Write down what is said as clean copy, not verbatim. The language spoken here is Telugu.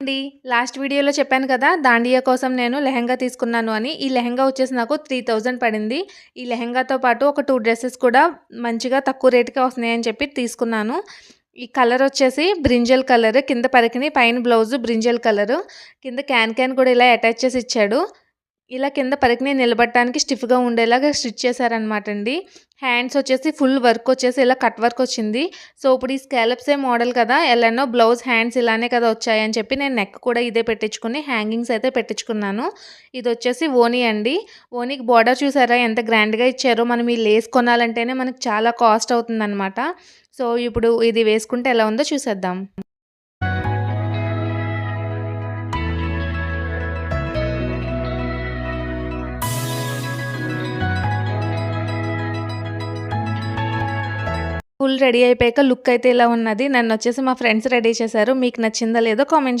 అండి. లాస్ట్ వీడియోలో చెప్పాను కదా! దాండియా కోసం నేను లెహెంగా తీసుకున్నాను అని. ఈ లెహెంగా వచ్చేసి నాకు 3000 పడింది. ఈ లెహెంగాతో పాటు ఒక 2 డ్రెసెస్ కూడా మంచిగా తక్కువ రేట్‌కే వస్తున్నాయని చెప్పి తీసుకున్నాను. ఈ కలర్ వచ్చేసి బ్రింజల్ కలర్. కింద పరికిణి, పైన బ్లౌజు బ్రింజల్ కలరు. కింద క్యాన్ క్యాన్ కూడా ఇలా అటాచ్ చేసి ఇచ్చాడు. ఇలా కింద పరికిణి నిలబడటానికి స్టిఫ్‌గా ఉండేలాగా స్టిచ్ చేశారనమాట అండి. హ్యాండ్స్ వచ్చేసి ఫుల్ వర్క్ వచ్చేసి ఇలా కట్ వర్క్ వచ్చింది. సో, ఇప్పుడు ఈ స్కాలప్సే మోడల్ కదా! ఎలానో బ్లౌజ్ హ్యాండ్స్ ఇలానే కదా వచ్చాయని చెప్పి నేను నెక్ కూడా ఇదే పెట్టించుకొని హ్యాంగింగ్స్ అయితే పెట్టించుకున్నాను. ఇదొచ్చేసి ఓనీ అండి. ఓనీకి బోర్డర్ చూసారా ఎంత గ్రాండ్‌గా ఇచ్చారో. మనం ఈ లేస్ కొనాలంటేనే మనకు చాలా కాస్ట్ అవుతుందనమాట. సో, ఇప్పుడు ఇది వేసుకుంటే ఎలా ఉందో చూసేద్దాం. ఫుల్ రెడీ అయిపోయాక లుక్ అయితే ఇలా ఉన్నది. నన్నొచ్చేసి మా ఫ్రెండ్స్ రెడీ చేశారు. మీకు నచ్చిందో లేదో కామెంట్ చేయండి.